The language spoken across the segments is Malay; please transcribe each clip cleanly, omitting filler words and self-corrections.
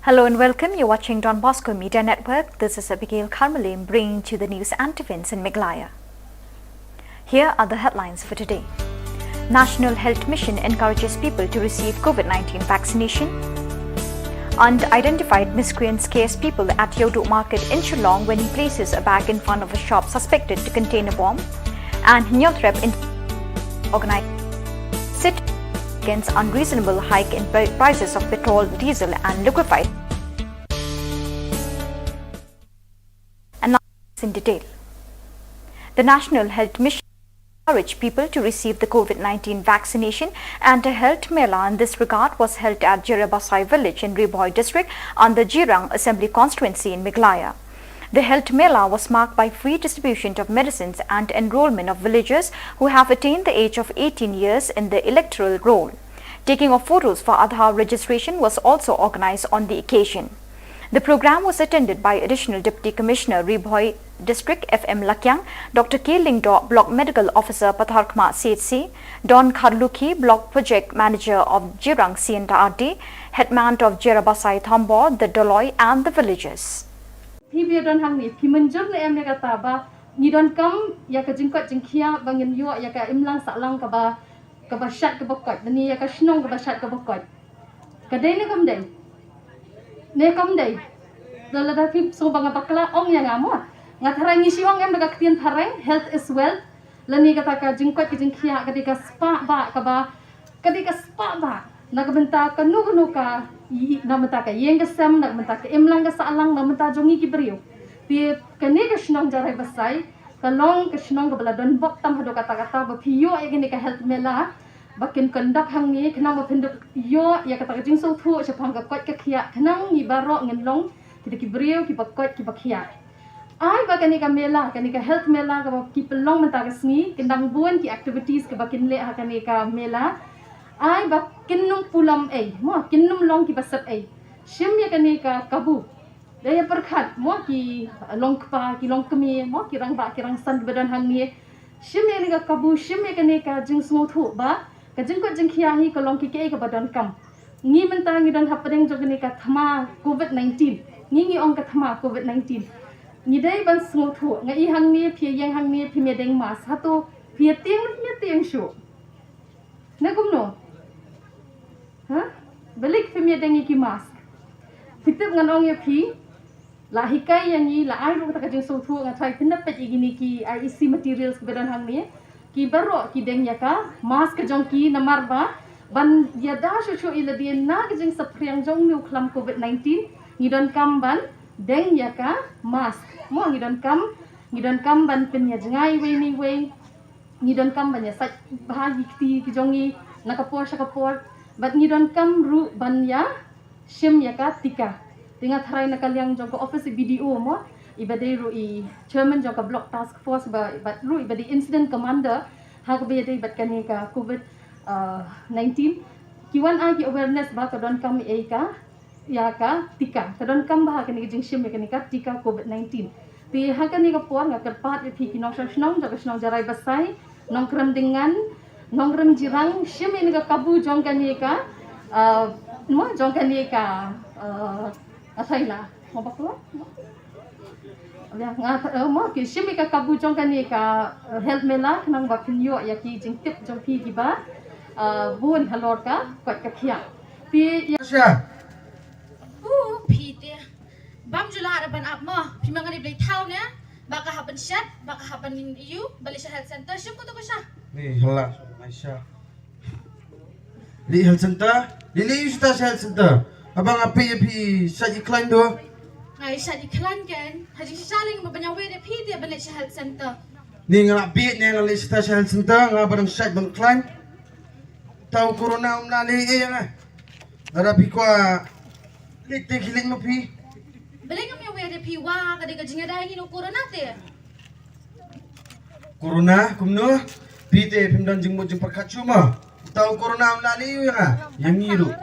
Hello and welcome. You're watching Don Bosco Media Network. This is Abigail Carmelim bringing to the news and events in Meghalaya. Here are the headlines for today. National Health Mission encourages people to receive COVID-19 vaccination. Unidentified miscreant scares people at Yoduk Market in Shillong when he places a bag in front of a shop suspected to contain a bomb. And Nyothrep in organized sit against unreasonable hike in prices of petrol, diesel and liquefied. And now in detail. The National Health Mission encouraged people to receive the COVID-19 vaccination, and a health mela in this regard was held at Jirabasai village in Riboy district on the Jirang Assembly constituency in Meghalaya. The health mela was marked by free distribution of medicines and enrollment of villagers who have attained the age of 18 years in the electoral roll. Taking of photos for Aadhaar registration was also organized on the occasion. The program was attended by Additional Deputy Commissioner Riboy District FM Lakyang, Dr. K. Lingdo, Block Medical Officer Patharkma CHC, Don Kharluki, Block Project Manager of Jirang CNRD, Headman of Jirabasai Thombo, the Doloy and the villagers.พี่ดอนทางนี้พี่มันจบในเอ็มยากตาบานี่ดอนกำยากจิงกัดจิงเขียบางเงินยั่วยากอิมลังสะลังกับบชัดกับบกอดนี่ยากชนงกับบชัดกับบกอดกระเดนี่กำเดนี่กำเดแล้วเราได้พี่ส่งบางบักละองยังงามวะงาทารายนี้ชิวงเอ็มดักเตียนทาราย health is wealth แล้วนี่ก็ตากจิงกัดจิงเขียกระเดกสปาบะกระเดกสปาบะนักบันตากันนูกาnak mentah ke yang kesam nak mentah ke emlang ke salang nak mentah jongi ki beriu pi kene ke snong jarai basai kalong ke snong ke beladon bok tam hado kata-kata ba piyo ya kene ke health mela bakin kondak hang ni kena ba penduk yo ya kata jing so thu chapang ka kot ke khia khenang ni baro ngenlong ki ki beriu ki bakot ki bakhia ai ba kene ke mela kene ke health mela ka ki pelong mentah ke sngi kendang buan ki activities ke bakin le ha kene ke mela ai ba kinnum pulam mo kinnum long ki basap shim ya kani ka kabu daya perkhat mo ki long kpa ki long kemi mo ki rang san badan hang ni shim ya ni ka kabu shim ya kani ka jing smo thu ba ka jing ko jing khia hi ka long ki ke ka badan kam ngi mentang ngi dan hapadeng jo kani ka thama covid-19 ngi ong ka thama covid-19 ni dai ban smo thu ngai hang ni phi yang hang ni phi me deng mas hato phi tiang shu na gumno balik femia dengi ki mask fitip nganong ya phi la hikai yang ni la ai ru ta ka jing so thu nga thai tinap pe igini ki IEC materials ke bedan hang ni ki baro ki deng ya ka mask jong ki namar ba ban ya da shu ila dia na ka jing sapriang jong nu khlam covid-19 ni don kam ban deng ya ka mask mo ni don kam ban pen ya jangai we ni don kam ban ya sat bahagi ki jong ni nakapor bat ni don kam ru ban ya shim ya ka tika tinga tharai na kalyang jong ko office BDO mo ibade ru I chairman jong ka block task force bat ru ibade incident commander ha ko be dei bat kani ka covid 19 kiwan agi awareness ba ka don kam ka ya ka tika ta don kam ba kani jing shim ya kani ka tika covid 19 ti ha kani ka puan nga kerpat pi kinong snong jarai basai nong kram dengan nongrem jirang shim ini ka kabu jong kani ka asaila mo baklo ya mo ki shim ka kabu jong kani ka health mela nang ba pinyo ya ki jing tip jong pi ki ba bun halor ka kwat ka khia pi ASHA pi te bam jula ban up mo pi mangani blai thau ne baka haban shat baka haban you balisha health center shim ko to ko sha ni hala ASHA li health center li sta health center abang api sa iklan do ngai sha iklan kan haji saling mabanyawe de pi te balisha health center ni nga bi ni nga li sta health center nga barang sa bang klan tau corona na li nga arabi ko li te kiling mo pi balik kami aware de pi wa ka de ka jinga dai ni no corona te corona kumno pite pimdan jing mo jing perkacuma tau corona na li yang ngiru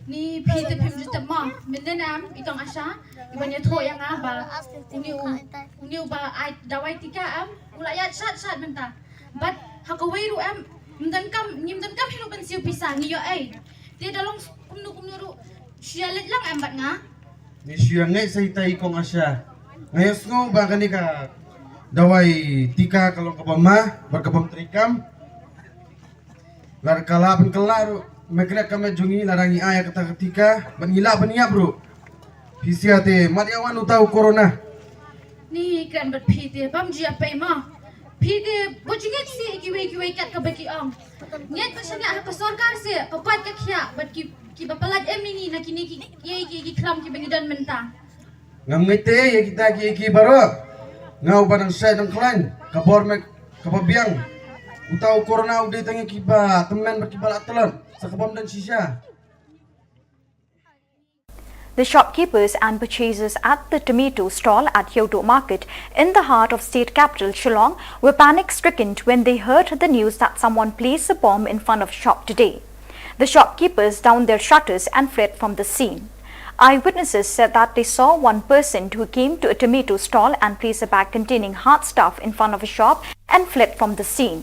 ni pi te pim juta ma menenam itong asha ibanya tho yang ba uniu ba ai dawai tika am ulayat sat menta but hakawai ru am mdan kam hilu ban siu pisang niyo ai dia dalong kumnu ru Siyalit lang embat nga. Ni siya ngay sa itay kong asya. Ngayos ngo ba ka ni ka daway tika kalong kabama, barkabam trikam. Lar kalaban kalaro, magkira kami jungi larangi ayah kata ketika, banila baniya bro. Hisiate, madiawan utaw corona. Ni kan bat pite, bam ji apa ma. Pite, bojinget si ikiwe kat ka baki ang. Nget pa siya nga ka sorkar si, papat ka kya, bat ki bapalat emini na kini ki klam ki bangidan menta. Ngamite, ya kita ki baro. Ngau barang saya ng klan, kabor meg kababiyang. Utaw corona uday tangi kiba, temen berkibal atelan, sa kabam dan sisya. The shopkeepers and purchasers at the tomato stall at Yodo Market in the heart of state capital Shillong were panic-stricken when they heard the news that someone placed a bomb in front of shop today. The shopkeepers downed their shutters and fled from the scene. Eyewitnesses said that they saw one person who came to a tomato stall and placed a bag containing hard stuff in front of a shop and fled from the scene.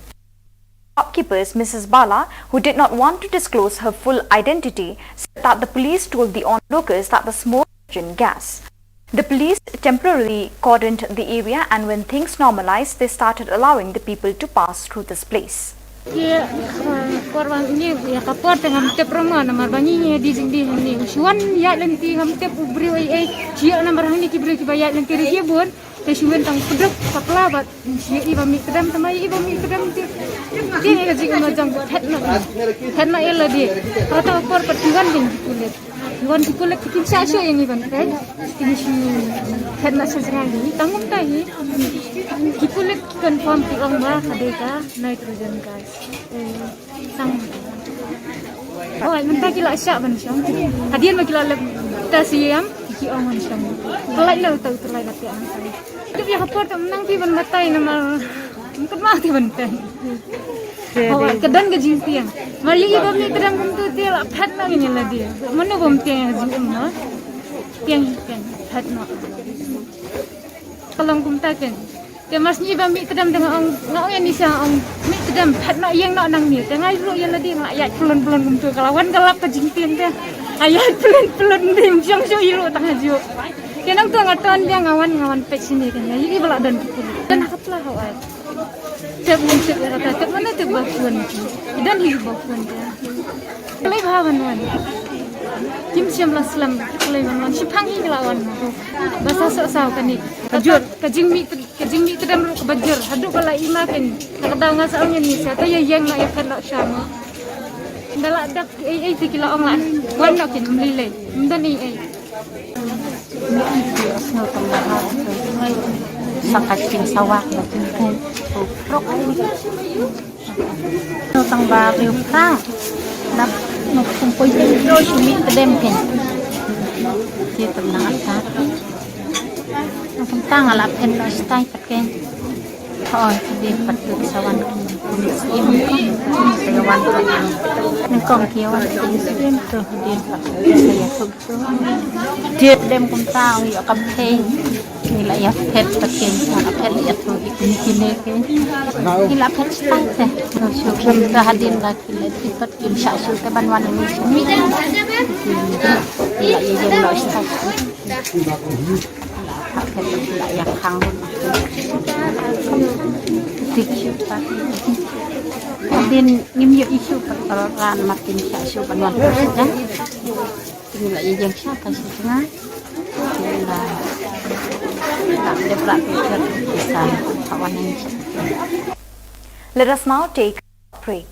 Shopkeepers Mrs. Bala, who did not want to disclose her full identity, said that the police told the onlookers that the smoke was gas. The police temporarily cordoned the area, and when things normalized, they started allowing the people to pass through this place. Korban ini ya kapor tengah tep rumah nama banyinya di ni suan ya lenti ham tep ubri cia nama rahani kibri kibaya lenti dia buat tesuan tang pedek paklabat cia iba mi kedam sama iba mi kedam dia ni kaji macam het na ela dia kata kor pertuan din kulit Iwan kulit kikin sasyo yang iban kan ini si het na sesekali tanggung tahi kulit confirm ti ang ba kadeka nitrogen gas sang oh mentah kila asyak ban syam hadian bagi la tasiam ki ang man syam kelai la tau terlai la ti ang sai tu ya hapor tu menang ti ban matai nama mungkin mah ti ban tai oh kedan ke jin tiang mari iba mi kedam kum tu ti la phat na ni la dia mana bom tiang jin ma tiang phat na kalau kum ta kan dia masih iba mi kedam dengan ang ngau yang ni sa ang mi kedam phat na yang nak nang ni tengah ru yang ladi ayat pelon-pelon kum tu kalawan galap ke jing tiang dia ayat pelon-pelon dim jang so iru tengah ju kenang tu ngaton dia ngawan pek sini kan jadi balak dan haklah hawai tep kata tep mana tep bakuan dan hidup bakuan dia kelai bahawan wan kim siam la slam kelai wan sipang hi lawan bahasa sok-sok kan ni kajur kajing mi tedam ru kebajur haduk kala ima kan kadang ngasalnya ni saya tanya yang nak ya kan nak syama ndala dak ai tikila ong wan nak kin mlile mdan ni ai sakacing sawak batin ko prok no tang barrio prang nap no kumpoy dito sumi pedem ken dito na atat no tang alap ken no stay paken oh di patuk sawan kumis im sawan kan nang kong kiawan sim to di saya sugso dia dem kum tang yo kampeng nila ya pet paken sa pet ya to ikini ke nila pet stay se no syukur hadin la kila tipat kim sha su te banwan ni sumi nila ya yen no stay pet ya khang tikyu pa din ngim yo isu peran makin sha su banwan saja nila yen sha ka su nga nila Let us now take a break.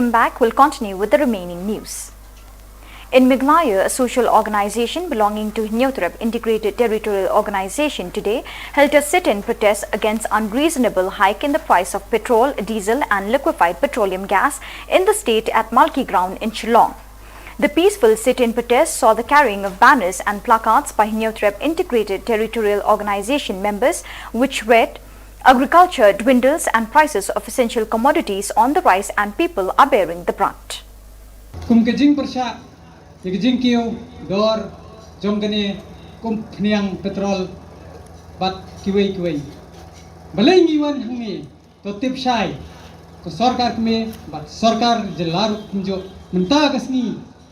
come back, we'll continue with the remaining news. In Meghalaya, a social organization belonging to Nyautrep Integrated Territorial Organization today held a sit-in protest against unreasonable hike in the price of petrol, diesel and liquefied petroleum gas in the state at Malki Ground in Shillong. The peaceful sit-in protest saw the carrying of banners and placards by Nyautrep Integrated Territorial Organization members which read, "Agriculture dwindles and prices of essential commodities on the rise and people are bearing the brunt." Jing kiu dor jongkane kum pniang petrol bat kiwei balai ngiwan hangi to tip shai ko sarkar kme bat sarkar jelar kunjo menta kasni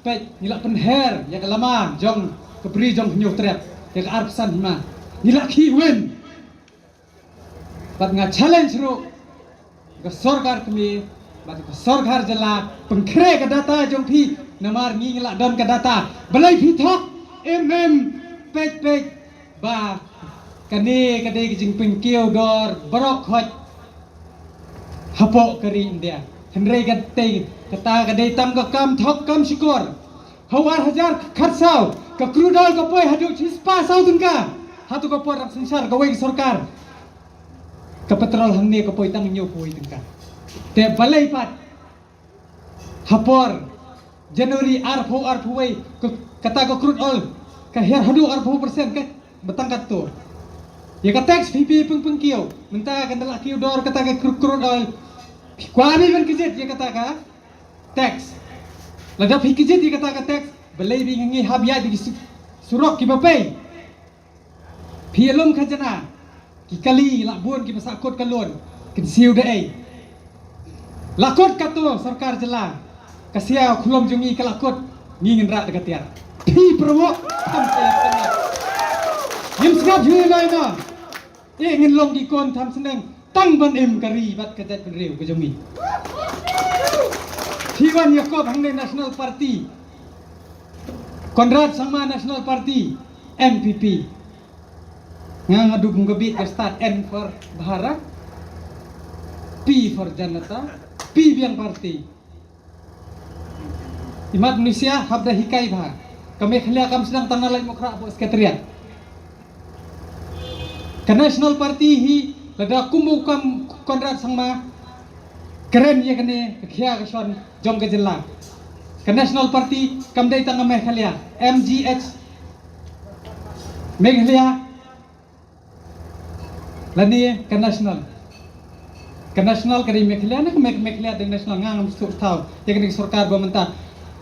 pe nila penher ya kalama jong kepri jong Nyautrep ya ka arpsan hima nila ki wen bat nga challenge ro ko sarkar kme bat ko sarkar jela pengkre ka data jong phi namar ngingla don ka data balai pithok pej ba kane kade jing pengkeu dor barok hot hapo kari india hendrei kate kata kade tam ka kam thok kam sikor hawar hajar khatsau ka krudal ka poi hadu chispa sau tunka hatu ka por sansar ka wei sarkar ka petrol hangne ka poi tang nyu poi tunka te balai pat hapor Januari arpo wei kata ko crude oil ka her hadu % ka batang kato ya ka tax PP pengkiu menta ka dala kiu dor kata ka crude oil kwami ben kejit ya kata ka tax lada fi kejit ya kata ka tax belai bi ngi habya di surok ki bapai phielom khajana ki kali labun ki pasakot kalon kin siu dei lakot kato sarkar jela kasia khulom jungi kalakot ngingin rat dekatian pi prowo sampai tengah yim snap jui lai na ngin long di kon tham seneng tang ban em kari bat kadat rew ke jungi Thiwan Yakob hangne National Party Konrad sama National Party MPP ngang adu gabit ke start N for Bharat P for Janata P biang party Imat Indonesia habda hikai bah. Kami Meghalaya kam sedang tanah lain mokra bo sekretariat. Ke National Party hi lada kumu kam Konrad sangma keren ye kene khia ka son jong ke jela. Ke National Party kam dai tang Meghalaya MGH Meghalaya lani ke National kari Meghalaya na Meghalaya dengan national ngang mesti tahu ya kene sarkar ba menta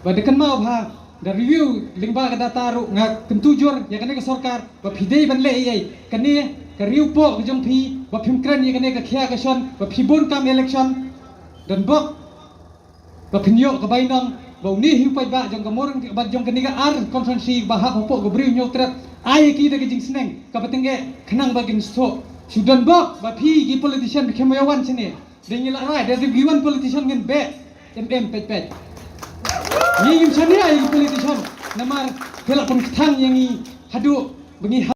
Badekan mau ha da review lingba ka data ru nga kentujur ya kane ka sarkar ba phidei ban le ai kane ka riu po jong phi ba phimkran ya kane ka khia ka son ba phibon kam election dan bok ba phinyo ka bainong ba uni hiu pai ba jong ka morang ba jong kane ka ar conference ba ha po go briu Nyautrep ai ki da jing sneng ka patenge khnang ba gin sto sudan bok ba phi gi politician khemayawan sine dengila rai da giwan politician ngin be pet Ni sani ai politician namar pela pun thang yang i hadu bengi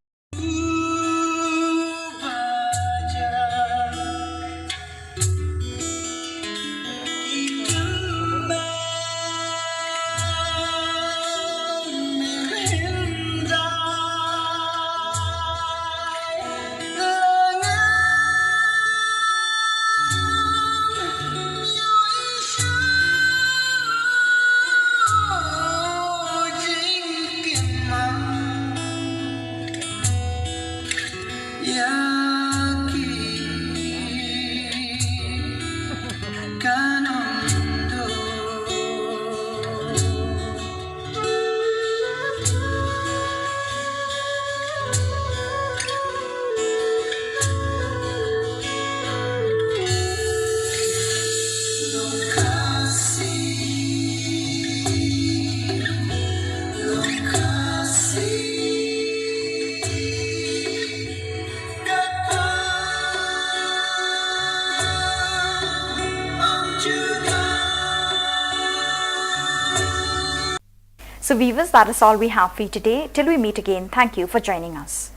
So viewers, that is all we have for you today. Till we meet again, thank you for joining us.